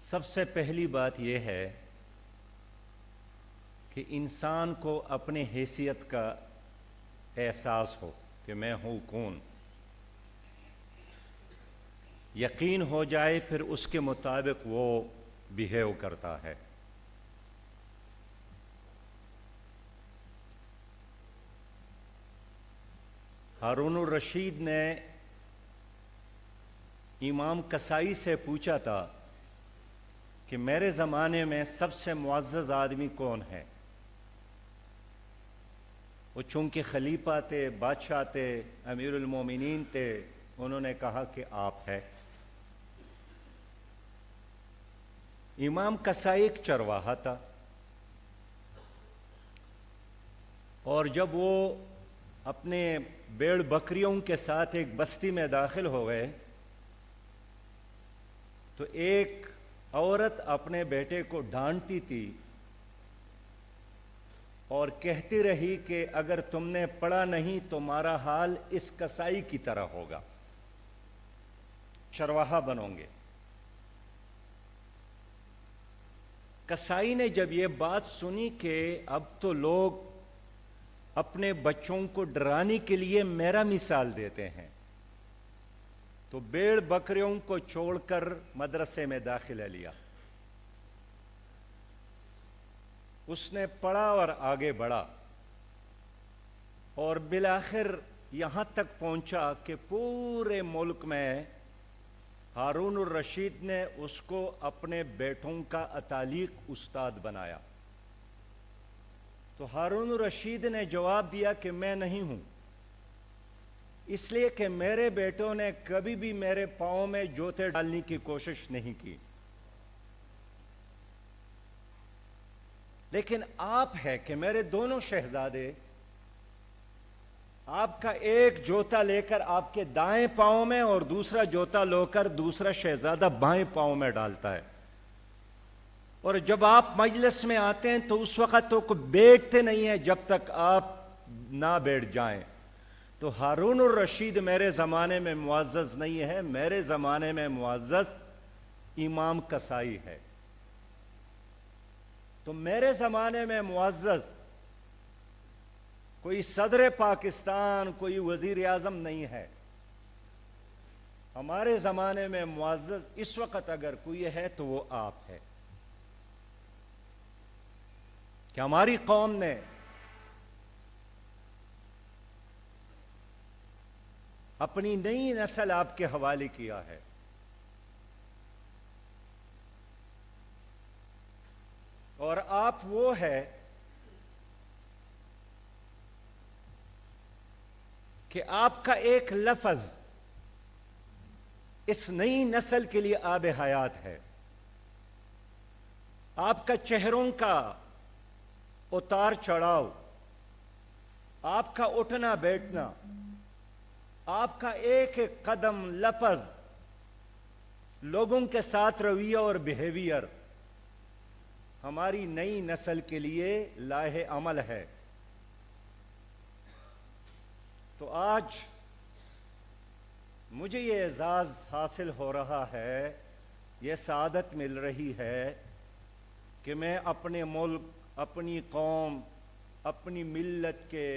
سب سے پہلی بات یہ ہے کہ انسان کو اپنے حیثیت کا احساس ہو کہ میں ہوں کون، یقین ہو جائے، پھر اس کے مطابق وہ بیہیو کرتا ہے۔ ہارون الرشید نے امام کسائی سے پوچھا تھا کہ میرے زمانے میں سب سے معزز آدمی کون ہے؟ وہ چونکہ خلیفہ تھے، بادشاہ تھے، امیر المومنین تھے، انہوں نے کہا کہ آپ ہے۔ امام کسائی ایک چرواہا تھا، اور جب وہ اپنے بھیڑ بکریوں کے ساتھ ایک بستی میں داخل ہو گئے تو ایک عورت اپنے بیٹے کو ڈانٹتی تھی اور کہتی رہی کہ اگر تم نے پڑھا نہیں تو تمہارا حال اس کسائی کی طرح ہوگا، چرواہا بنو گے۔ کسائی نے جب یہ بات سنی کہ اب تو لوگ اپنے بچوں کو ڈرانے کے لیے میرا مثال دیتے ہیں، تو بھیڑ بکریوں کو چھوڑ کر مدرسے میں داخلہ لیا۔ اس نے پڑھا اور آگے بڑھا، اور بالآخر یہاں تک پہنچا کہ پورے ملک میں ہارون الرشید نے اس کو اپنے بیٹوں کا اتالیق استاد بنایا۔ تو ہارون الرشید نے جواب دیا کہ میں نہیں ہوں، اس لیے کہ میرے بیٹوں نے کبھی بھی میرے پاؤں میں جوتے ڈالنے کی کوشش نہیں کی، لیکن آپ ہے کہ میرے دونوں شہزادے آپ کا ایک جوتا لے کر آپ کے دائیں پاؤں میں اور دوسرا جوتا لے کر دوسرا شہزادہ بائیں پاؤں میں ڈالتا ہے، اور جب آپ مجلس میں آتے ہیں تو اس وقت تو بیٹھتے نہیں ہیں جب تک آپ نہ بیٹھ جائیں۔ تو ہارون الرشید میرے زمانے میں معزز نہیں ہے، میرے زمانے میں معزز امام کسائی ہے۔ تو میرے زمانے میں معزز کوئی صدر پاکستان، کوئی وزیر اعظم نہیں ہے۔ ہمارے زمانے میں معزز اس وقت اگر کوئی ہے تو وہ آپ ہے، کہ ہماری قوم نے اپنی نئی نسل آپ کے حوالے کیا ہے۔ اور آپ وہ ہے کہ آپ کا ایک لفظ اس نئی نسل کے لیے آب حیات ہے۔ آپ کا چہروں کا اتار چڑھاؤ، آپ کا اٹھنا بیٹھنا، آپ کا ایک ایک قدم، لفظ، لوگوں کے ساتھ رویہ اور بیہیویئر ہماری نئی نسل کے لیے لائحہ عمل ہے۔ تو آج مجھے یہ اعزاز حاصل ہو رہا ہے، یہ سعادت مل رہی ہے کہ میں اپنے ملک، اپنی قوم، اپنی ملت کے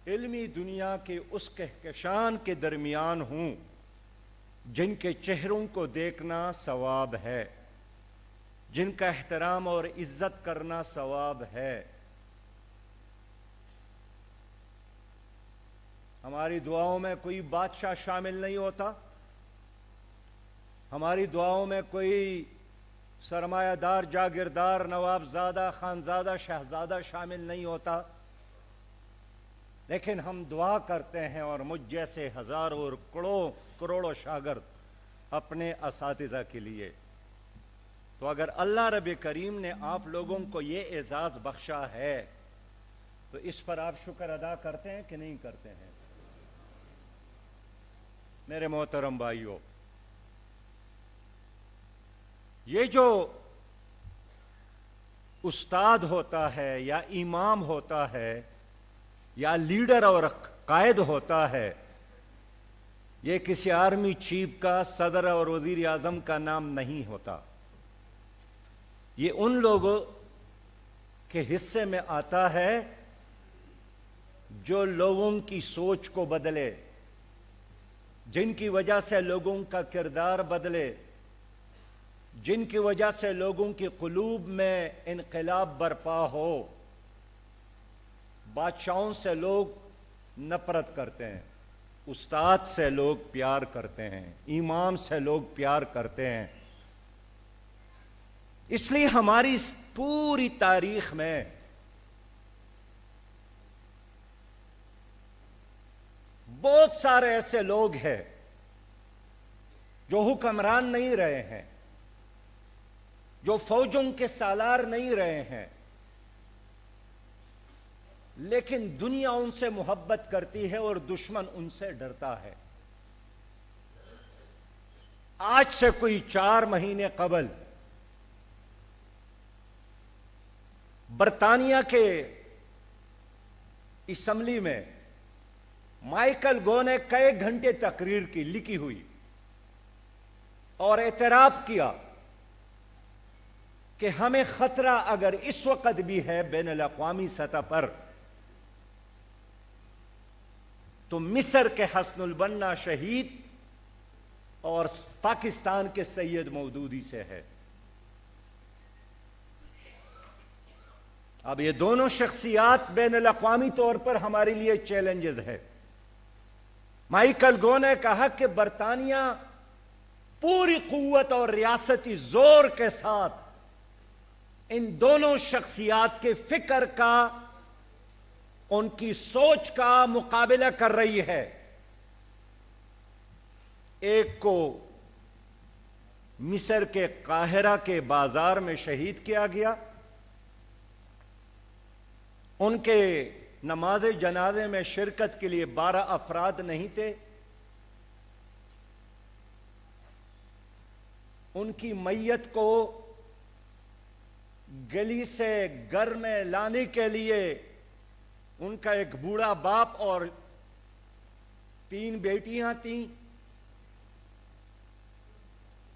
علمی دنیا کے اس کہکشان کے درمیان ہوں جن کے چہروں کو دیکھنا ثواب ہے، جن کا احترام اور عزت کرنا ثواب ہے۔ ہماری دعاؤں میں کوئی بادشاہ شامل نہیں ہوتا، ہماری دعاؤں میں کوئی سرمایہ دار، جاگیردار، نواب زادہ، خانزادہ، شہزادہ شامل نہیں ہوتا، لیکن ہم دعا کرتے ہیں، اور مجھ جیسے ہزاروں اور کروڑوں شاگرد اپنے اساتذہ کے لیے۔ تو اگر اللہ رب کریم نے آپ لوگوں کو یہ اعزاز بخشا ہے تو اس پر آپ شکر ادا کرتے ہیں کہ نہیں کرتے ہیں؟ میرے محترم بھائیوں، یہ جو استاد ہوتا ہے یا امام ہوتا ہے یا لیڈر اور قائد ہوتا ہے، یہ کسی آرمی چیف کا، صدر اور وزیر اعظم کا نام نہیں ہوتا، یہ ان لوگوں کے حصے میں آتا ہے جو لوگوں کی سوچ کو بدلے، جن کی وجہ سے لوگوں کا کردار بدلے، جن کی وجہ سے لوگوں کی قلوب میں انقلاب برپا ہو۔ بادشاہوں سے لوگ نفرت کرتے ہیں، استاد سے لوگ پیار کرتے ہیں، امام سے لوگ پیار کرتے ہیں۔ اس لیے ہماری پوری تاریخ میں بہت سارے ایسے لوگ ہیں جو حکمران نہیں رہے ہیں، جو فوجوں کے سالار نہیں رہے ہیں، لیکن دنیا ان سے محبت کرتی ہے اور دشمن ان سے ڈرتا ہے۔ آج سے کوئی 4 مہینے قبل برطانیہ کے اسمبلی میں مائیکل گو نے کئی گھنٹے تقریر کی، لکھی ہوئی، اور اعتراف کیا کہ ہمیں خطرہ اگر اس وقت بھی ہے بین الاقوامی سطح پر تو مصر کے حسن البنا شہید اور پاکستان کے سید مودودی سے ہے۔ اب یہ دونوں شخصیات بین الاقوامی طور پر ہمارے لیے چیلنجز ہے۔ مائیکل گو نے کہا کہ برطانیہ پوری قوت اور ریاستی زور کے ساتھ ان دونوں شخصیات کے فکر کا، ان کی سوچ کا مقابلہ کر رہی ہے۔ ایک کو مصر کے قاہرہ کے بازار میں شہید کیا گیا، ان کے نماز جنازے میں شرکت کے لیے 12 افراد نہیں تھے، ان کی میت کو گلی سے گھر میں لانے کے لیے ان کا ایک بوڑھا باپ اور 3 بیٹیاں تھیں،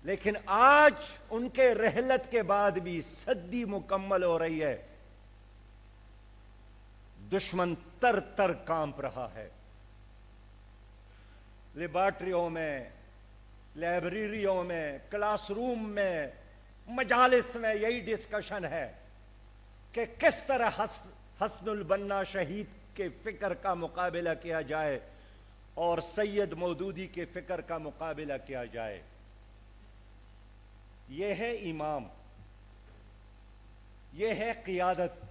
لیکن آج ان کے رحلت کے بعد بھی صدی مکمل ہو رہی ہے، دشمن تر تر کانپ رہا ہے۔ لیبارٹریوں میں، لائبریریوں میں، کلاس روم میں، مجالس میں یہی ڈسکشن ہے کہ کس طرح حسن البنا شہید کے فکر کا مقابلہ کیا جائے اور سید مودودی کے فکر کا مقابلہ کیا جائے۔ یہ ہے امام، یہ ہے قیادت۔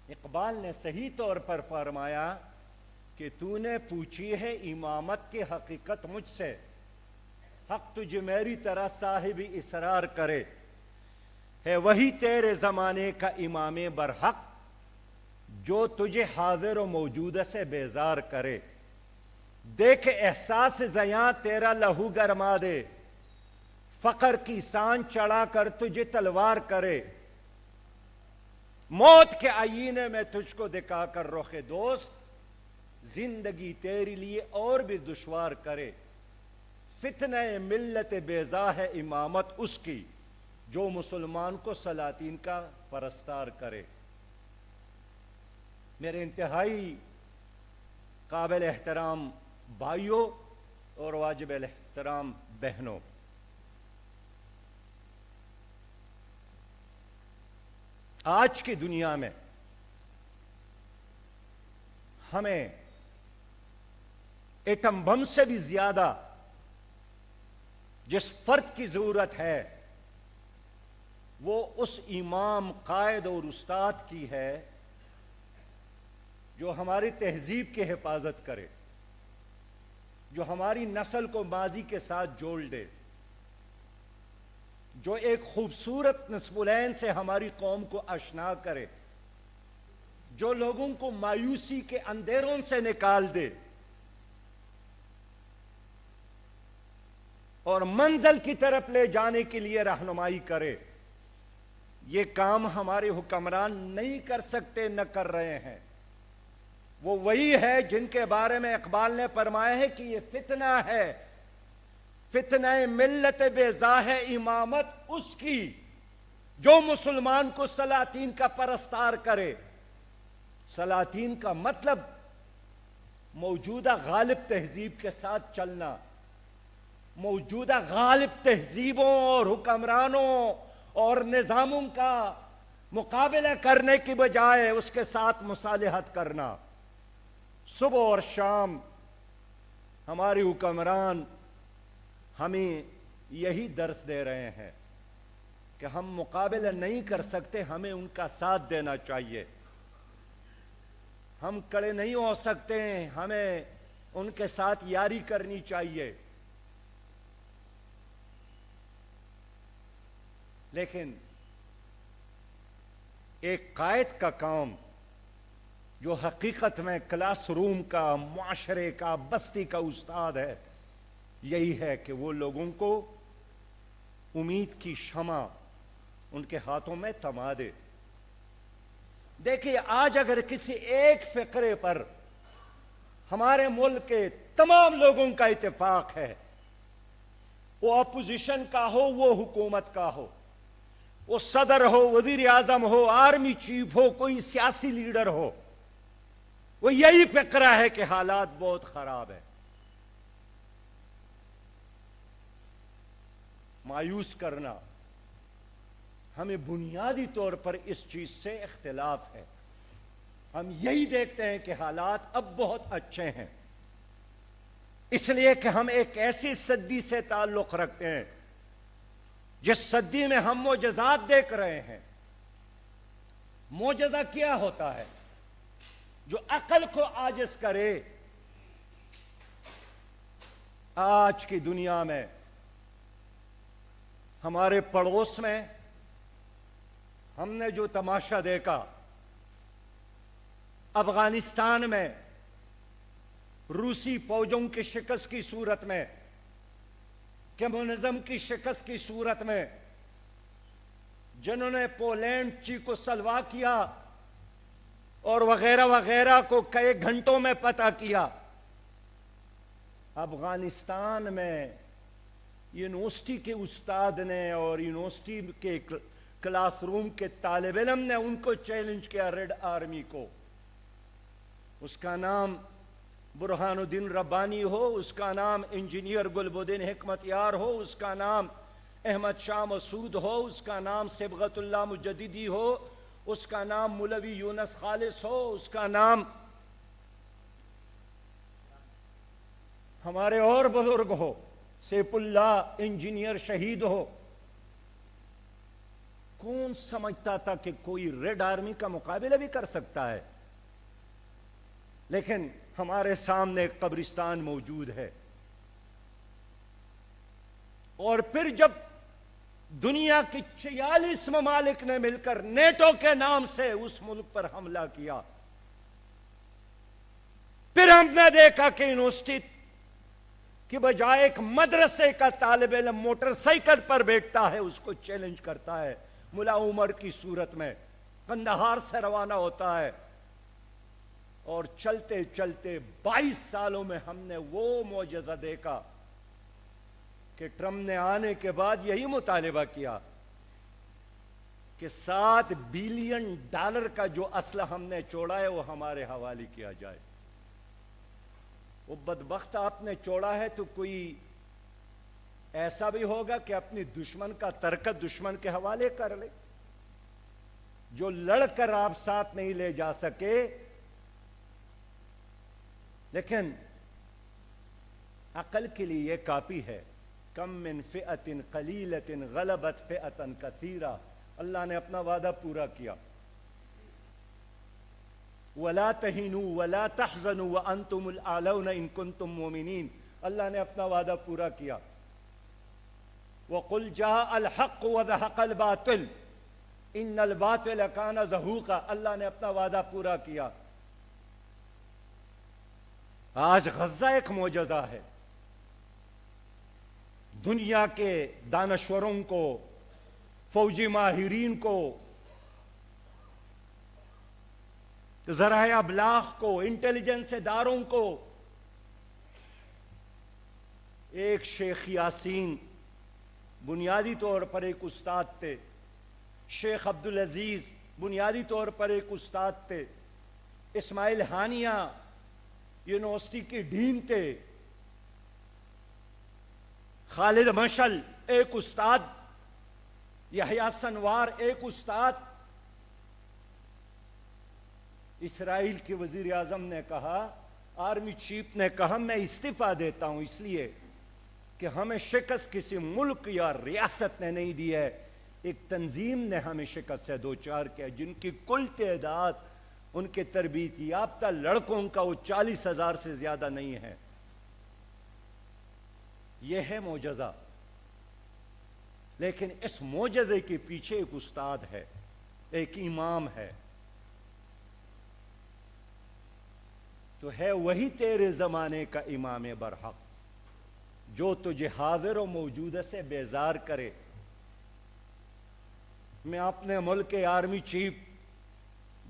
اقبال نے صحیح طور پر فرمایا کہ تو نے پوچھی ہے امامت کی حقیقت مجھ سے، حق تجھ میری طرح صاحب اسرار کرے، ہے وہی تیرے زمانے کا امام برحق جو تجھے حاضر و موجودہ سے بیزار کرے۔ دیکھ احساس زیاں تیرا لہو گرما دے، فقر کی سان چڑھا کر تجھے تلوار کرے، موت کے آئینے میں تجھ کو دکھا کر رخ دوست، زندگی تیرے لیے اور بھی دشوار کرے۔ فتنہ ملت بیضا ہے امامت اس کی جو مسلمان کو سلاطین کا پرستار کرے۔ میرے انتہائی قابل احترام بھائیوں اور واجب الاحترام بہنوں، آج کی دنیا میں ہمیں ایٹم بم سے بھی زیادہ جس فرد کی ضرورت ہے وہ اس امام، قائد اور استاد کی ہے جو ہماری تہذیب کی حفاظت کرے، جو ہماری نسل کو ماضی کے ساتھ جوڑ دے، جو ایک خوبصورت نصب العین سے ہماری قوم کو آشنا کرے، جو لوگوں کو مایوسی کے اندھیروں سے نکال دے اور منزل کی طرف لے جانے کے لیے رہنمائی کرے۔ یہ کام ہمارے حکمران نہیں کر سکتے، نہ کر رہے ہیں۔ وہ وہی ہے جن کے بارے میں اقبال نے فرمایا ہے کہ یہ فتنہ ہے، فتنہ ملت بیضا ہے امامت اس کی جو مسلمان کو سلاطین کا پرستار کرے۔ سلاطین کا مطلب موجودہ غالب تہذیب کے ساتھ چلنا، موجودہ غالب تہذیبوں اور حکمرانوں اور نظاموں کا مقابلہ کرنے کی بجائے اس کے ساتھ مصالحت کرنا۔ صبح اور شام ہماری حکمران ہمیں یہی درس دے رہے ہیں کہ ہم مقابلہ نہیں کر سکتے، ہمیں ان کا ساتھ دینا چاہیے۔ ہم کڑے نہیں ہو سکتے، ہمیں ان کے ساتھ یاری کرنی چاہیے۔ لیکن ایک قائد کا کام جو حقیقت میں کلاس روم کا، معاشرے کا، بستی کا استاد ہے، یہی ہے کہ وہ لوگوں کو امید کی شمع ان کے ہاتھوں میں تھما دے۔ دیکھیے آج اگر کسی ایک فقرے پر ہمارے ملک کے تمام لوگوں کا اتفاق ہے، وہ اپوزیشن کا ہو، وہ حکومت کا ہو، وہ صدر ہو، وزیر اعظم ہو، آرمی چیف ہو، کوئی سیاسی لیڈر ہو، وہ یہی فقرہ ہے کہ حالات بہت خراب ہے۔ مایوس کرنا، ہمیں بنیادی طور پر اس چیز سے اختلاف ہے۔ ہم یہی دیکھتے ہیں کہ حالات اب بہت اچھے ہیں، اس لیے کہ ہم ایک ایسی صدی سے تعلق رکھتے ہیں جس صدی میں ہم معجزات دیکھ رہے ہیں۔ معجزہ کیا ہوتا ہے؟ جو عقل کو عاجز کرے۔ آج کی دنیا میں ہمارے پڑوس میں ہم نے جو تماشا دیکھا، افغانستان میں روسی فوجوں کی شکست کی صورت میں، کمیونزم کی شکست کی صورت میں، جنہوں نے پولینڈ چیکو سلواکیا اور وغیرہ وغیرہ کو کئی گھنٹوں میں فتح کیا، افغانستان میں یونیورسٹی کے استاد نے اور یونیورسٹی کے کلاس روم کے طالب علم نے ان کو چیلنج کیا، ریڈ آرمی کو۔ اس کا نام برہان الدین ربانی ہو، اس کا نام انجینئر گلبدین حکمت یار ہو، اس کا نام احمد شاہ مسعود ہو، اس کا نام صبغت اللہ مجددی ہو، اس کا نام مولوی یونس خالص ہو، اس کا نام ہمارے اور بزرگ ہو، سیف اللہ انجینئر شہید ہو۔ کون سمجھتا تھا کہ کوئی ریڈ آرمی کا مقابلہ بھی کر سکتا ہے؟ لیکن ہمارے سامنے ایک قبرستان موجود ہے۔ اور پھر جب دنیا کی 46 ممالک نے مل کر نیٹو کے نام سے اس ملک پر حملہ کیا، پھر ہم نے دیکھا کہ یونیورسٹی کی بجائے ایک مدرسے کا طالب علم موٹر سائیکل پر بیٹھتا ہے، اس کو چیلنج کرتا ہے، ملا عمر کی صورت میں قندھار سے روانہ ہوتا ہے۔ اور چلتے چلتے 22 سالوں میں ہم نے وہ معجزہ دیکھا کہ ٹرمپ نے آنے کے بعد یہی مطالبہ کیا کہ $7 بلین کا جو اسلحہ ہم نے چھوڑا ہے وہ ہمارے حوالے کیا جائے۔ وہ بدبخت آپ نے چھوڑا ہے تو کوئی ایسا بھی ہوگا کہ اپنی دشمن کا ترکت دشمن کے حوالے کر لے۔ جو لڑ کر آپ ساتھ نہیں لے جا سکے، لیکن عقل کے لیے یہ کافی ہے۔ کم من فئۃ قلیلۃ غلبت فئۃ کثیرہ، اللہ نے اپنا وعدہ پورا کیا۔ وَلَا تَهِنُوا وَلَا تَحْزَنُوا وَأَنْتُمُ الْأَعْلَوْنَ إِن كُنتُم مُؤْمِنِينَ، اللہ نے اپنا وعدہ پورا کیا۔ وَقُلْ جَاءَ الْحَقُّ وَزَهَقَ الْبَاطِلُ إِنَّ الْبَاطِلَ كَانَ زَهُوقًا، اللہ نے اپنا وعدہ پورا کیا۔ آج غزہ ایک معجزہ ہے۔ دنیا کے دانشوروں کو، فوجی ماہرین کو ذرائع ابلاغ کو، انٹیلیجنس اداروں کو. ایک شیخ یاسین بنیادی طور پر ایک استاد تھے. شیخ عبدالعزیز بنیادی طور پر ایک استاد تھے. اسماعیل ہانیہ یونیورسٹی کے ڈین تھے. خالد مشعل ایک استاد. یحییٰ سنوار ایک استاد. اسرائیل کے وزیر اعظم نے کہا، آرمی چیف نے کہا میں استعفیٰ دیتا ہوں اس لیے کہ ہمیں شکست کسی ملک یا ریاست نے نہیں دی ہے، ایک تنظیم نے ہمیں شکست سے دوچار کیا جن کی کل تعداد ان کے تربیت یافتہ لڑکوں کا وہ 40,000 سے زیادہ نہیں ہے. یہ ہے معجزہ. لیکن اس معجزے کے پیچھے ایک استاد ہے، ایک امام ہے. تو ہے وہی تیرے زمانے کا امام برحق جو تجھے حاضر و موجودہ سے بیزار کرے. میں اپنے ملک کے آرمی چیف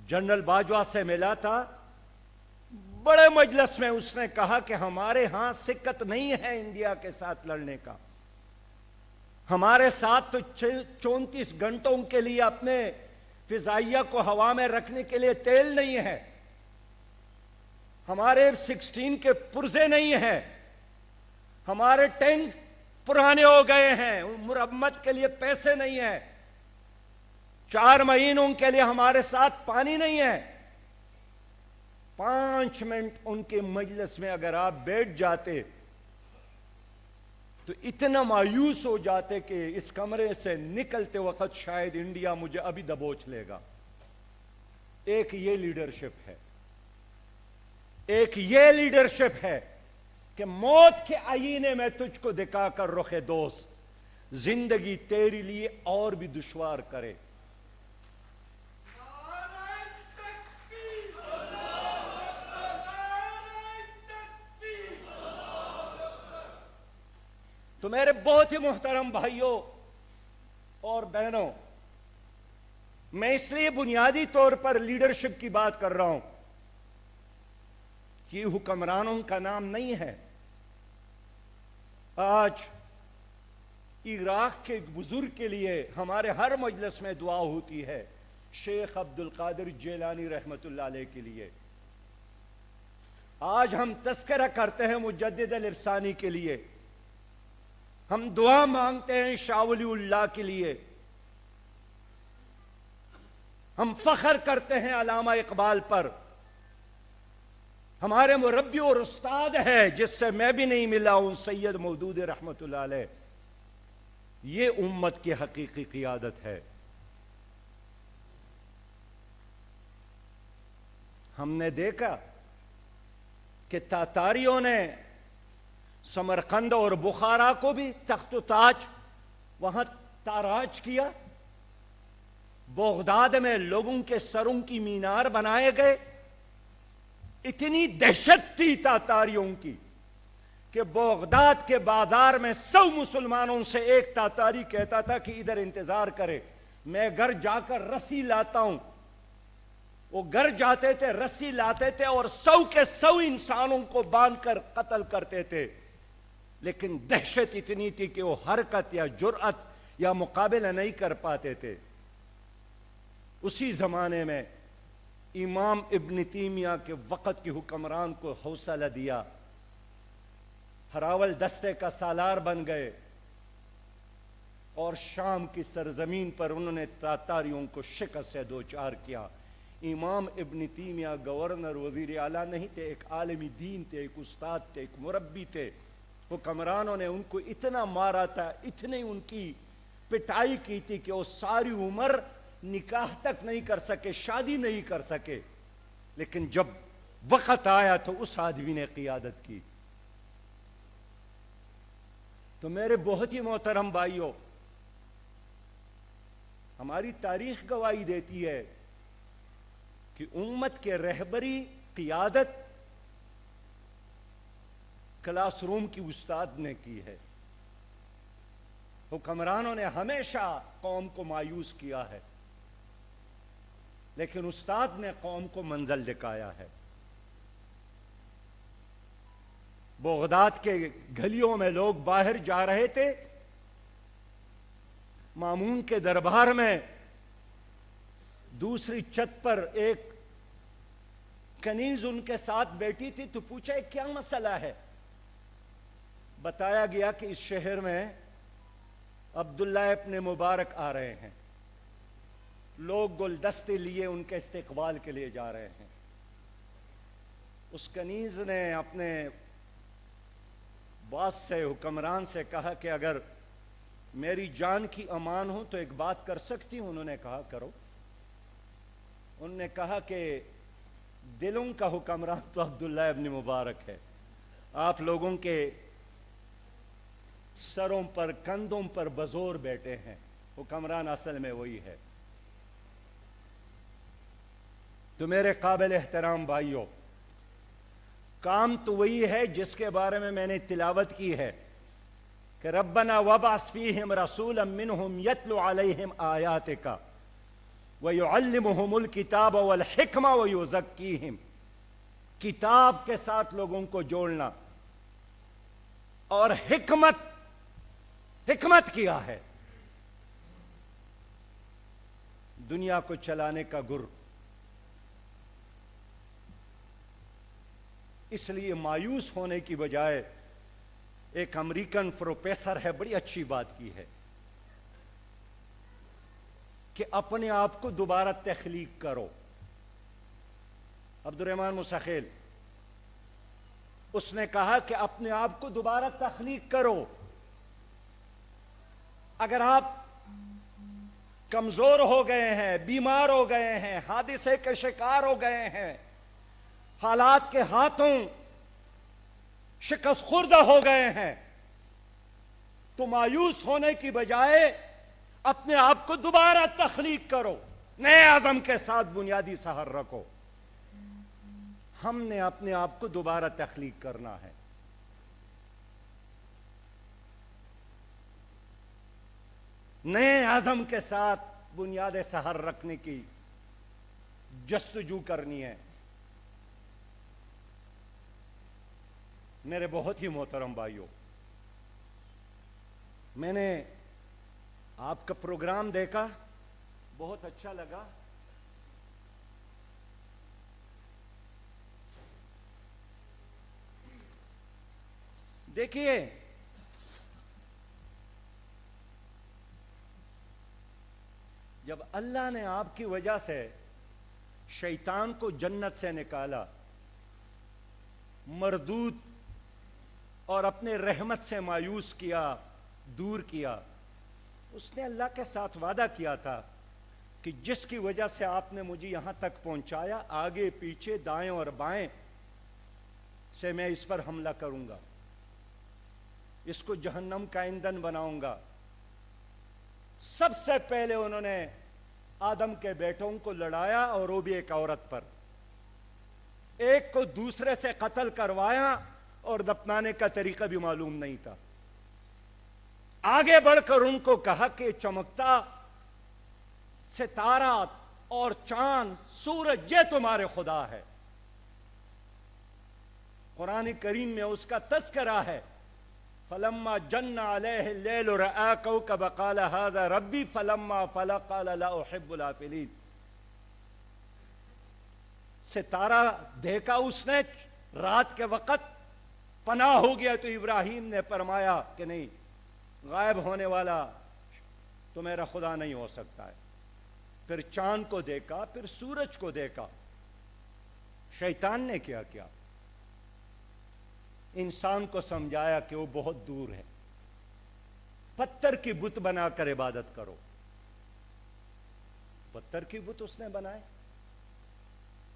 جنرل باجوہ سے ملا تھا. بڑے مجلس میں اس نے کہا کہ ہمارے ہاں سکت نہیں ہے انڈیا کے ساتھ لڑنے کا. ہمارے ساتھ تو 34 گھنٹوں کے لیے اپنے فضائیہ کو ہوا میں رکھنے کے لیے تیل نہیں ہے. ہمارے F-16 کے پرزے نہیں ہیں. ہمارے ٹینک پرانے ہو گئے ہیں. مرمت کے لیے پیسے نہیں ہیں. 4 مہینوں کے لیے ہمارے ساتھ پانی نہیں ہے. 5 منٹ ان کے مجلس میں اگر آپ بیٹھ جاتے تو اتنا مایوس ہو جاتے کہ اس کمرے سے نکلتے وقت شاید انڈیا مجھے ابھی دبوچ لے گا. ایک یہ لیڈرشپ ہے. ایک یہ لیڈرشپ ہے کہ موت کے آئینے میں تجھ کو دکھا کر رخ دوست زندگی تیرے لیے اور بھی دشوار کرے. تو میرے بہت ہی محترم بھائیوں اور بہنوں، میں اس لیے بنیادی طور پر لیڈرشپ کی بات کر رہا ہوں کہ حکمرانوں کا نام نہیں ہے. آج عراق کے ایک بزرگ کے لیے ہمارے ہر مجلس میں دعا ہوتی ہے، شیخ عبد القادر جیلانی رحمت اللہ علیہ کے لیے. آج ہم تذکرہ کرتے ہیں مجدد الافسانی کے لیے. ہم دعا مانگتے ہیں شاہ ولی اللہ کے لیے. ہم فخر کرتے ہیں علامہ اقبال پر. ہمارے مربی اور استاد ہے جس سے میں بھی نہیں ملا ہوں، سید مودود رحمت اللہ علیہ. یہ امت کی حقیقی قیادت ہے. ہم نے دیکھا کہ تاتاریوں نے سمرقند اور بخارا کو بھی تخت و تاج وہاں تاراج کیا. بغداد میں لوگوں کے سروں کی مینار بنائے گئے. اتنی دہشت تھی تاتاریوں کی کہ بغداد کے بازار میں 100 مسلمانوں سے ایک تاتاری کہتا تھا کہ ادھر انتظار کرے، میں گھر جا کر رسی لاتا ہوں. وہ گھر جاتے تھے، رسی لاتے تھے اور 100 کے 100 انسانوں کو باندھ کر قتل کرتے تھے. لیکن دہشت اتنی تھی کہ وہ حرکت یا جرأت یا مقابلہ نہیں کر پاتے تھے. اسی زمانے میں امام ابن تیمیہ کے وقت کے حکمران کو حوصلہ دیا. ہراول دستے کا سالار بن گئے اور شام کی سرزمین پر انہوں نے تاتاریوں کو شکست سے دوچار کیا. امام ابن تیمیہ گورنر وزیر اعلیٰ نہیں تھے، ایک عالمی دین تھے، ایک استاد تھے، ایک مربی تھے. حکمرانوں نے ان کو اتنا مارا تھا، اتنی ان کی پٹائی کی تھی کہ وہ ساری عمر نکاح تک نہیں کر سکے، شادی نہیں کر سکے. لیکن جب وقت آیا تو اس آدمی نے قیادت کی. تو میرے بہت ہی محترم بھائیوں، ہماری تاریخ گواہی دیتی ہے کہ امت کے رہبری قیادت کلاس روم کی استاد نے کی ہے. حکمرانوں نے ہمیشہ قوم کو مایوس کیا ہے. لیکن استاد نے قوم کو منزل دکھایا ہے۔ بغداد کے گلیوں میں لوگ باہر جا رہے تھے، مامون کے دربار میں دوسری چھت پر ایک کنیز ان کے ساتھ بیٹھی تھی، تو پوچھا کیا مسئلہ ہے؟ بتایا گیا کہ اس شہر میں عبداللہ ابن مبارک آ رہے ہیں، لوگ گلدستے لیے ان کے استقبال کے لیے جا رہے ہیں۔ اس کنیز نے اپنے باس سے، حکمران سے کہا کہ اگر میری جان کی امان ہو تو ایک بات کر سکتی ہوں؟ انہوں نے کہا کرو۔ انہوں نے کہا کہ دلوں کا حکمران تو عبداللہ ابن مبارک ہے، آپ لوگوں کے سروں پر کندھوں پر بزور بیٹھے ہیں، حکمران اصل میں وہی ہے۔ تو میرے قابل احترام بھائیوں، کام تو وہی ہے جس کے بارے میں نے تلاوت کی ہے کہ ربنا وابعث فیہم رسولا منہم یتلو علیہم آیاتک ویعلمہم الکتاب والحکمہ ویزکیہم۔ کتاب کے ساتھ لوگوں کو جوڑنا، اور حکمت کیا ہے؟ دنیا کو چلانے کا گر۔ اس لیے مایوس ہونے کی بجائے ایک امریکن پروفیسر ہے، بڑی اچھی بات کی ہے کہ اپنے آپ کو دوبارہ تخلیق کرو۔ عبد الرحمن مسخیل، اس نے کہا کہ اپنے آپ کو دوبارہ تخلیق کرو۔ اگر آپ کمزور ہو گئے ہیں، بیمار ہو گئے ہیں، حادثے کے شکار ہو گئے ہیں، حالات کے ہاتھوں شکست خوردہ ہو گئے ہیں، تو مایوس ہونے کی بجائے اپنے آپ کو دوبارہ تخلیق کرو، نئے عزم کے ساتھ بنیادی سحر رکھو۔ ہم نے اپنے آپ کو دوبارہ تخلیق کرنا ہے۔ نئے عزم کے ساتھ بنیاد سحر رکھنے کی جستجو کرنی ہے۔ میرے بہت ہی محترم بھائیوں، میں نے آپ کا پروگرام دیکھا، بہت اچھا لگا۔ دیکھیے، جب اللہ نے آپ کی وجہ سے شیطان کو جنت سے نکالا، مردود اور اپنے رحمت سے مایوس کیا، دور کیا، اس نے اللہ کے ساتھ وعدہ کیا تھا کہ جس کی وجہ سے آپ نے مجھے یہاں تک پہنچایا، آگے پیچھے دائیں اور بائیں سے میں اس پر حملہ کروں گا، اس کو جہنم کا ایندھن بناؤں گا۔ سب سے پہلے انہوں نے آدم کے بیٹوں کو لڑایا، اور وہ بھی ایک عورت پر، ایک کو دوسرے سے قتل کروایا، اور دفنانے کا طریقہ بھی معلوم نہیں تھا۔ آگے بڑھ کر ان کو کہا کہ چمکتا ستارہ اور چاند، سورج، یہ تمہارے خدا ہے۔ قرآن کریم میں اس کا تذکرہ ہے، فلما جن علیہ اللیل رأى کوكبا قال هذا ربی فلما فلق قال لا احب الآفلین۔ ستارہ دیکھا اس نے رات کے وقت، پناہ ہو گیا، تو ابراہیم نے فرمایا کہ نہیں، غائب ہونے والا تو میرا خدا نہیں ہو سکتا ہے۔ پھر چاند کو دیکھا، پھر سورج کو دیکھا۔ شیطان نے کیا کیا؟ انسان کو سمجھایا کہ وہ بہت دور ہے، پتھر کی بت بنا کر عبادت کرو۔ پتھر کی بت اس نے بنائے۔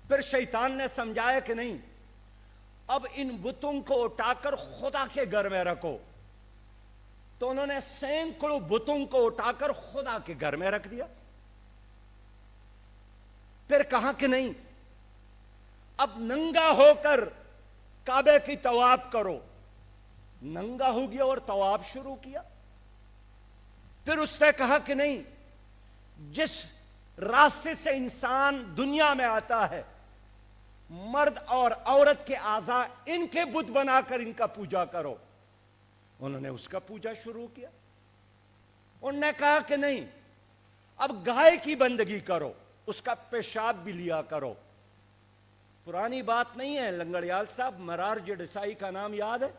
پھر شیطان نے سمجھایا کہ نہیں، اب ان بتوں کو اٹھا کر خدا کے گھر میں رکھو۔ تو انہوں نے سینکڑوں بتوں کو اٹھا کر خدا کے گھر میں رکھ دیا۔ پھر کہا کہ نہیں، اب ننگا ہو کر کعبے کی طواف کرو۔ ننگا ہو گیا اور طواف شروع کیا۔ پھر اس نے کہا کہ نہیں، جس راستے سے انسان دنیا میں آتا ہے، مرد اور عورت کے اعضاء ان کے بت بنا کر ان کا پوجا کرو، انہوں نے اس کا پوجا شروع کیا۔ انہوں نے کہا کہ نہیں، اب گائے کی بندگی کرو، اس کا پیشاب بھی لیا کرو۔ پرانی بات نہیں ہے، لنگڑیال صاحب، مرارجی دیسائی کا نام یاد ہے؟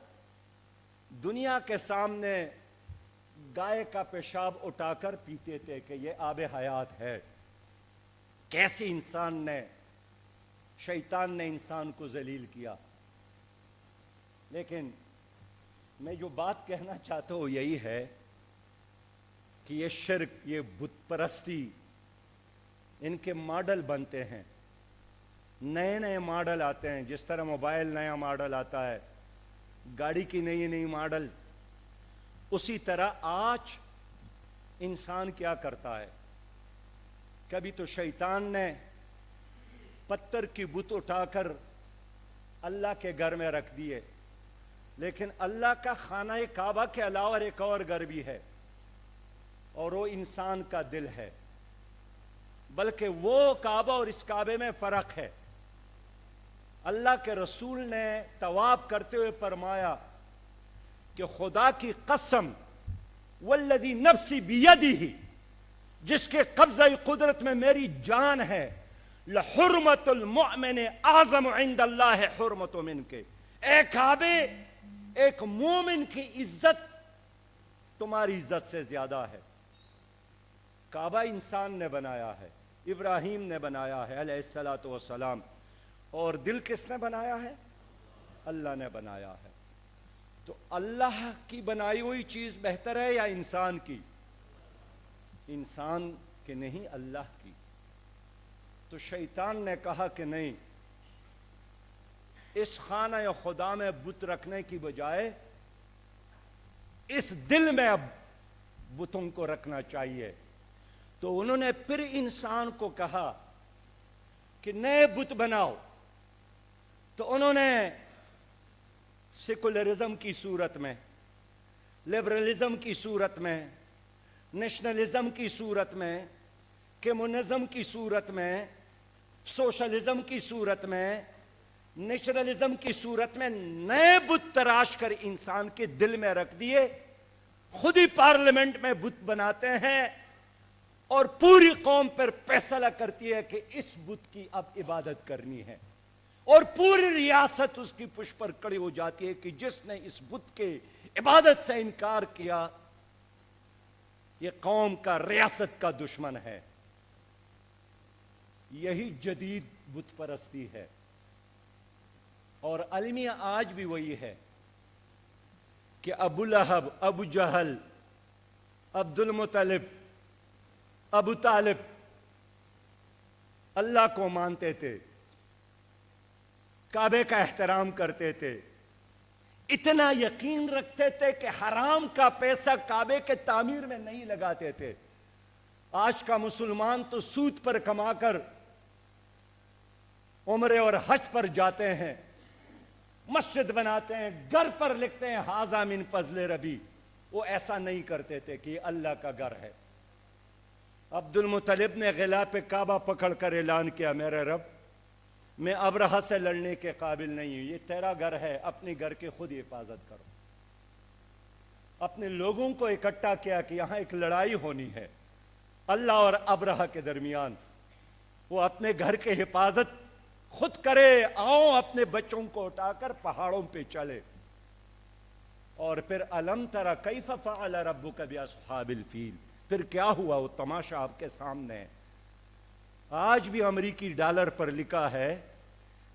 دنیا کے سامنے گائے کا پیشاب اٹھا کر پیتے تھے کہ یہ آب حیات ہے۔ کیسے شیطان نے انسان کو ذلیل کیا۔ لیکن میں جو بات کہنا چاہتا ہوں یہی ہے کہ یہ شرک، یہ بت پرستی، ان کے ماڈل بنتے ہیں، نئے نئے ماڈل آتے ہیں۔ جس طرح موبائل نیا ماڈل آتا ہے، گاڑی کی نئی نئی ماڈل، اسی طرح آج انسان کیا کرتا ہے۔ کبھی تو شیطان نے پتھر کی بت اٹھا کر اللہ کے گھر میں رکھ دیے، لیکن اللہ کا خانہ کعبہ کے علاوہ ایک اور گھر بھی ہے، اور وہ انسان کا دل ہے۔ بلکہ وہ کعبہ اور اس کعبے میں فرق ہے۔ اللہ کے رسول نے طواف کرتے ہوئے فرمایا کہ خدا کی قسم، والذی نفسی بیدہ، جس کے قبضہ قدرت میں میری جان ہے، لحرمت المؤمن اعظم عند اللہ حرمت منک، اے کعبے، ایک مومن کی عزت تمہاری عزت سے زیادہ ہے۔ کعبہ انسان نے بنایا ہے، ابراہیم نے بنایا ہے علیہ الصلوۃ والسلام، اور دل کس نے بنایا ہے؟ اللہ نے بنایا ہے۔ تو اللہ کی بنائی ہوئی چیز بہتر ہے یا انسان کی؟ انسان کے نہیں، اللہ کی۔ تو شیطان نے کہا کہ نہیں، اس خانہ خدا میں بت رکھنے کی بجائے اس دل میں اب بتوں کو رکھنا چاہیے۔ تو انہوں نے پھر انسان کو کہا کہ نئے بت بناؤ۔ تو انہوں نے سیکولرزم کی صورت میں، لبرلزم کی صورت میں، نیشنلزم کی صورت میں، کمیونزم کی صورت میں، سوشلزم کی صورت میں، نیچرلزم کی صورت میں نئے بت تراش کر انسان کے دل میں رکھ دیے۔ خود ہی پارلیمنٹ میں بت بناتے ہیں اور پوری قوم پر فیصلہ کرتی ہے کہ اس بت کی اب عبادت کرنی ہے، اور پوری ریاست اس کی پشت پر کڑی ہو جاتی ہے کہ جس نے اس بت کے عبادت سے انکار کیا یہ قوم کا، ریاست کا دشمن ہے۔ یہی جدید بت پرستی ہے، اور المیہ آج بھی وہی ہے کہ ابو لہب، ابو جہل، عبد المطلب، ابو طالب اللہ کو مانتے تھے، کعبے کا احترام کرتے تھے، اتنا یقین رکھتے تھے کہ حرام کا پیسہ کعبے کے تعمیر میں نہیں لگاتے تھے۔ آج کا مسلمان تو سود پر کما کر عمرے اور حج پر جاتے ہیں، مسجد بناتے ہیں، گھر پر لکھتے ہیں ھذا من فضل ربی۔ وہ ایسا نہیں کرتے تھے کہ یہ اللہ کا گھر ہے۔ عبد المطلب نے غلاف کعبہ پکڑ کر اعلان کیا، میرے رب، میں ابرہہ سے لڑنے کے قابل نہیں ہوں، یہ تیرا گھر ہے، اپنے گھر کی خود حفاظت کرو۔ اپنے لوگوں کو اکٹھا کیا کہ یہاں ایک لڑائی ہونی ہے اللہ اور ابرہہ کے درمیان، وہ اپنے گھر کی حفاظت خود کرے، آؤ اپنے بچوں کو اٹھا کر پہاڑوں پہ چلے۔ اور پھر الم تری کیف فعل ربک باصحاب الفیل، پھر کیا ہوا وہ تماشا آپ کے سامنے ہے۔ آج بھی امریکی ڈالر پر لکھا ہے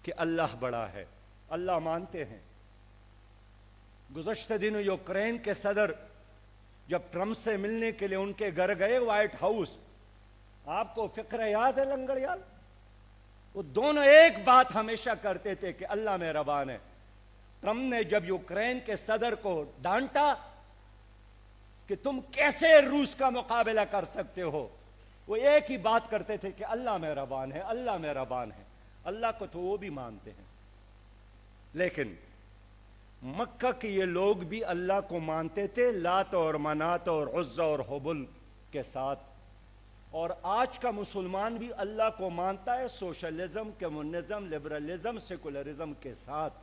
کہ اللہ بڑا ہے، اللہ مانتے ہیں۔ گزشتہ دنوں یوکرین کے صدر جب ٹرمپ سے ملنے کے لیے ان کے گھر گئے وائٹ ہاؤس، آپ کو فقرہ یاد ہے لنگڑیال؟ وہ دونوں ایک بات ہمیشہ کرتے تھے کہ اللہ مہربان ہے۔ ٹرمپ نے جب یوکرین کے صدر کو ڈانٹا کہ تم کیسے روس کا مقابلہ کر سکتے ہو، وہ ایک ہی بات کرتے تھے کہ اللہ مہربان ہے، اللہ مہربان ہے۔ اللہ کو تو وہ بھی مانتے ہیں، لیکن مکہ کے یہ لوگ بھی اللہ کو مانتے تھے، لات اور منات اور عزہ اور حبل کے ساتھ، اور آج کا مسلمان بھی اللہ کو مانتا ہے سوشلزم، کمیونزم، لبرلزم، سیکولرزم کے ساتھ۔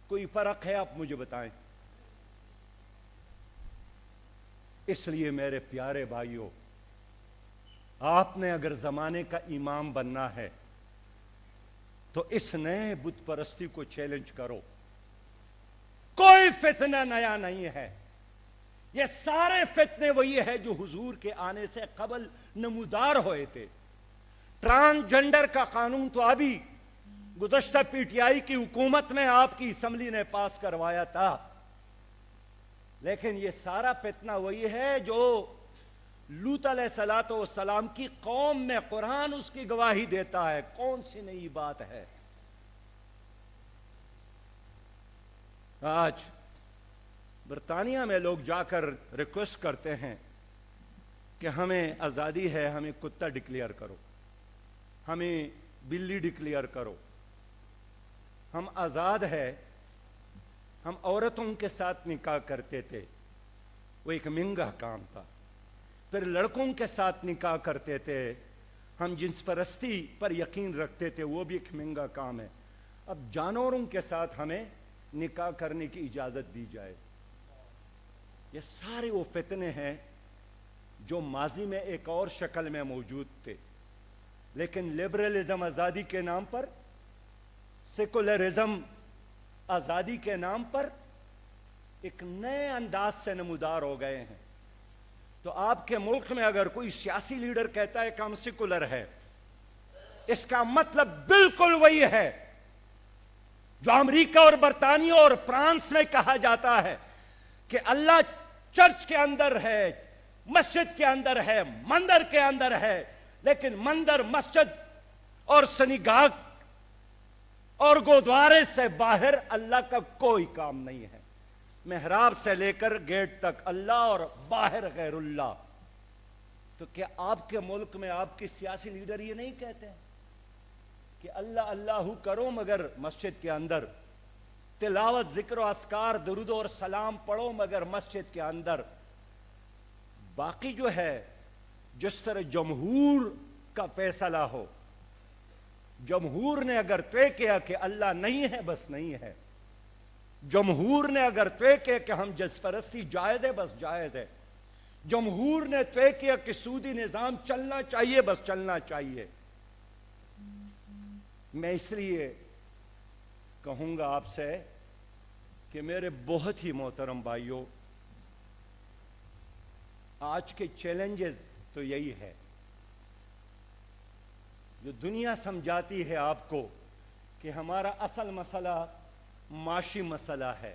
کوئی فرق ہے؟ آپ مجھے بتائیں۔ اس لیے میرے پیارے بھائیوں، آپ نے اگر زمانے کا امام بننا ہے تو اس نئے بت پرستی کو چیلنج کرو۔ کوئی فتنہ نیا نہیں ہے، یہ سارے فتنے وہی ہے جو حضور کے آنے سے قبل نمودار ہوئے تھے۔ ٹرانسجنڈر کا قانون تو ابھی گزشتہ پی ٹی آئی کی حکومت میں آپ کی اسمبلی نے پاس کروایا تھا، لیکن یہ سارا فتنہ وہی ہے جو لوط علیہ السلام کی قوم میں قرآن اس کی گواہی دیتا ہے۔ کون سی نئی بات ہے؟ آج برطانیہ میں لوگ جا کر ریکویسٹ کرتے ہیں کہ ہمیں آزادی ہے، ہمیں کتا ڈکلیئر کرو، ہمیں بلی ڈکلیئر کرو، ہم آزاد ہے۔ ہم عورتوں کے ساتھ نکاح کرتے تھے، وہ ایک مہنگا کام تھا۔ پھر لڑکوں کے ساتھ نکاح کرتے تھے، ہم جنس پرستی پر یقین رکھتے تھے، وہ بھی ایک مہنگا کام ہے۔ اب جانوروں کے ساتھ ہمیں نکاح کرنے کی اجازت دی جائے۔ یہ سارے وہ فتنے ہیں جو ماضی میں ایک اور شکل میں موجود تھے، لیکن لبرلزم آزادی کے نام پر، سیکولرزم آزادی کے نام پر ایک نئے انداز سے نمودار ہو گئے ہیں۔ تو آپ کے ملک میں اگر کوئی سیاسی لیڈر کہتا ہے کہ ہم سیکولر ہے، اس کا مطلب بالکل وہی ہے جو امریکہ اور برطانیہ اور فرانس میں کہا جاتا ہے کہ اللہ چرچ کے اندر ہے، مسجد کے اندر ہے، مندر کے اندر ہے، لیکن مندر، مسجد اور سنیگاہ اور گودوارے سے باہر اللہ کا کوئی کام نہیں ہے۔ محراب سے لے کر گیٹ تک اللہ اور باہر غیر اللہ۔ تو کیا آپ کے ملک میں آپ کے سیاسی لیڈر یہ نہیں کہتے ہیں کہ اللہ اللہ کرو مگر مسجد کے اندر، تلاوت، ذکر و اذکار، درود اور سلام پڑھو مگر مسجد کے اندر؟ باقی جو ہے جس طرح جمہور کا فیصلہ ہو، جمہور نے اگر طے کیا کہ اللہ نہیں ہے، بس نہیں ہے۔ جمہور نے اگر طے کیا کہ ہم جنس پرستی جائز ہے، بس جائز ہے۔ جمہور نے طے کیا کہ سودی نظام چلنا چاہیے، بس چلنا چاہیے۔ میں اس لیے کہوں گا آپ سے کہ میرے بہت ہی محترم بھائیوں، آج کے چیلنجز تو یہی ہے جو دنیا سمجھاتی ہے آپ کو کہ ہمارا اصل مسئلہ معاشی مسئلہ ہے،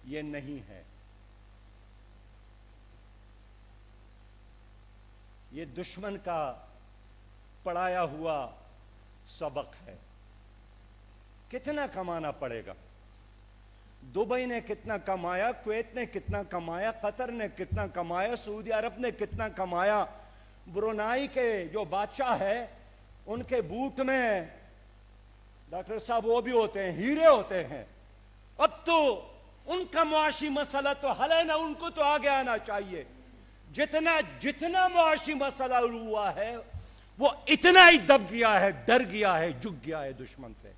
یہ نہیں ہے۔ یہ دشمن کا پڑھایا ہوا سبق ہے۔ کتنا کمانا پڑے گا؟ دبئی نے کتنا کمایا، کویت نے کتنا کمایا، قطر نے کتنا کمایا، سعودی عرب نے کتنا کمایا، برونائی کے جو بادشاہ ہے ان کے بوٹ میں ڈاکٹر صاحب وہ بھی ہوتے ہیں، ہیرے ہوتے ہیں۔ اب تو ان کا معاشی مسئلہ تو حل ہے نا، ان کو تو آگے آنا چاہیے۔ جتنا معاشی مسئلہ ہوا ہے وہ اتنا ہی دب گیا ہے، ڈر گیا ہے، جھک گیا ہے دشمن سے۔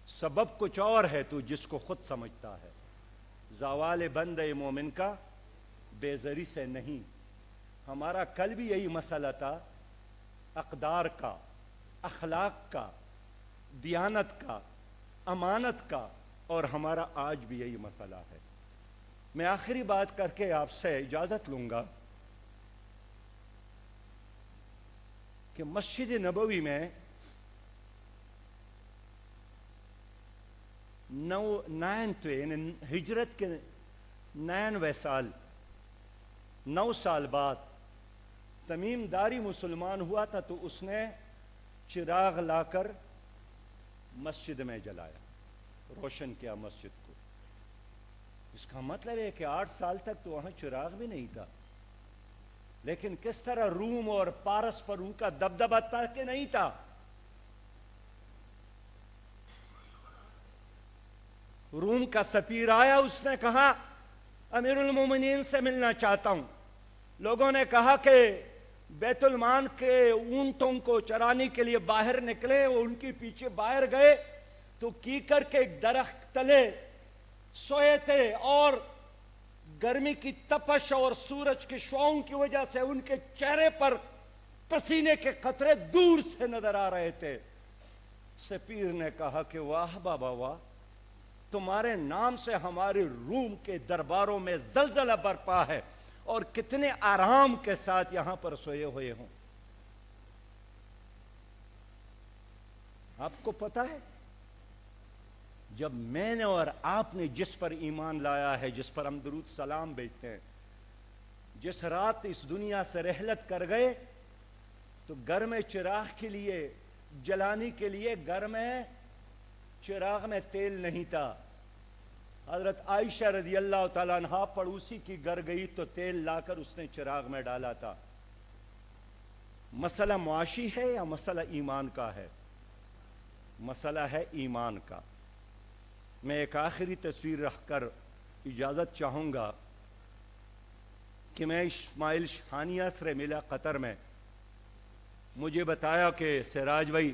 سبب کچھ اور ہے تو جس کو خود سمجھتا ہے۔ زوال بندہ مومن کا بے زری سے نہیں۔ ہمارا کل بھی یہی مسئلہ تھا، اقدار کا، اخلاق کا، دیانت کا، امانت کا، اور ہمارا آج بھی یہی مسئلہ ہے۔ میں آخری بات کر کے آپ سے اجازت لوں گا کہ مسجد نبوی میں ہجرت کے 99 سال 9 سال بعد تمیم داری مسلمان ہوا تھا، تو اس نے چراغ لا کر مسجد میں جلایا، روشن کیا مسجد کو۔ اس کا مطلب ہے کہ 8 سال تک تو وہاں چراغ بھی نہیں تھا، لیکن کس طرح روم اور پارس پر ان کا دبدبہ تھا کہ نہیں تھا۔ روم کا سفیر آیا، اس نے کہا امیر المومنین سے ملنا چاہتا ہوں۔ لوگوں نے کہا کہ بیت المال کے اونٹوں کو چرانے کے لیے باہر نکلے، وہ ان کے پیچھے باہر گئے تو کیکر کے ایک درخت تلے سوئے تھے، اور گرمی کی تپش اور سورج کی شعاؤں کی وجہ سے ان کے چہرے پر پسینے کے قطرے دور سے نظر آ رہے تھے۔ سپیر نے کہا کہ واہ بابا واہ، تمہارے نام سے ہمارے روم کے درباروں میں زلزلہ برپا ہے، اور کتنے آرام کے ساتھ یہاں پر سوئے ہوئے ہوں۔ آپ کو پتا ہے، جب میں نے اور آپ نے جس پر ایمان لایا ہے، جس پر ہم درود سلام بھیجتے ہیں، جس رات اس دنیا سے رحلت کر گئے، تو گھر میں چراغ کے لیے جلانے کے لیے گھر میں چراغ میں تیل نہیں تھا۔ حضرت عائشہ رضی اللہ تعالیٰ عنہ پڑوسی کی گھر گئی تو تیل لا کر اس نے چراغ میں ڈالا تھا۔ مسئلہ معاشی ہے یا مسئلہ ایمان کا ہے؟ مسئلہ ہے ایمان کا۔ میں ایک آخری تصویر رکھ کر اجازت چاہوں گا کہ میں اسماعیل شہانیہ سے ملا قطر میں، مجھے بتایا کہ سراج بھائی،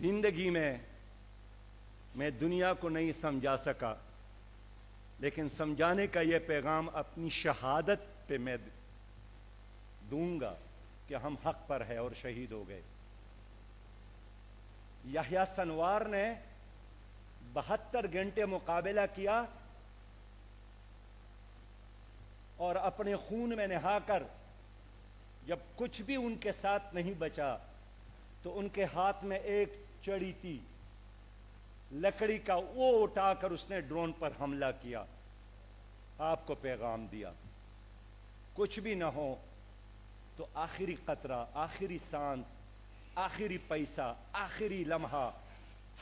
زندگی میں دنیا کو نہیں سمجھا سکا، لیکن سمجھانے کا یہ پیغام اپنی شہادت پہ میں دوں گا کہ ہم حق پر ہے اور شہید ہو گئے۔ یحییٰ سنوار نے 72 گھنٹے مقابلہ کیا اور اپنے خون میں نہا کر جب کچھ بھی ان کے ساتھ نہیں بچا تو ان کے ہاتھ میں ایک چڑی تھی لکڑی کا، وہ اٹھا کر اس نے ڈرون پر حملہ کیا، آپ کو پیغام دیا کچھ بھی نہ ہو تو آخری قطرہ، آخری سانس، آخری پیسہ، آخری لمحہ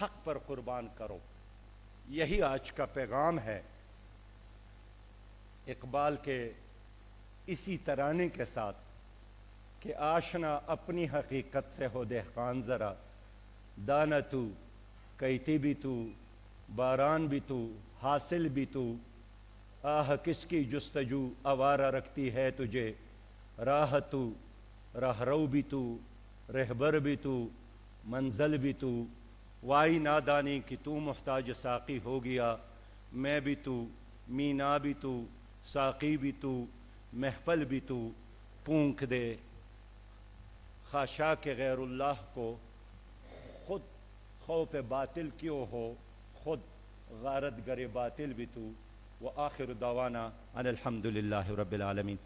حق پر قربان کرو۔ یہی آج کا پیغام ہے، اقبال کے اسی ترانے کے ساتھ کہ آشنا اپنی حقیقت سے ہو دہقان ذرا، دانہ تو، کیتی بھی تو، باران بھی تو، حاصل بھی تو، آہ کس کی جستجو آوارہ رکھتی ہے تجھے، راہ تو، راہ رو بھی تو، رہبر بھی تو، منزل بھی تو، وائی نادانی کہ تو محتاج ساقی ہو گیا، میں بھی تو، مینا بھی تو، ساقی بھی تو، محفل بھی تو، پونکھ دے خاشاک غیر اللہ کو، خود خوف باطل کیوں ہو، خود غارت گر باطل بھی تو۔ وآخر دعوانا ان الحمد للہ رب العالمین۔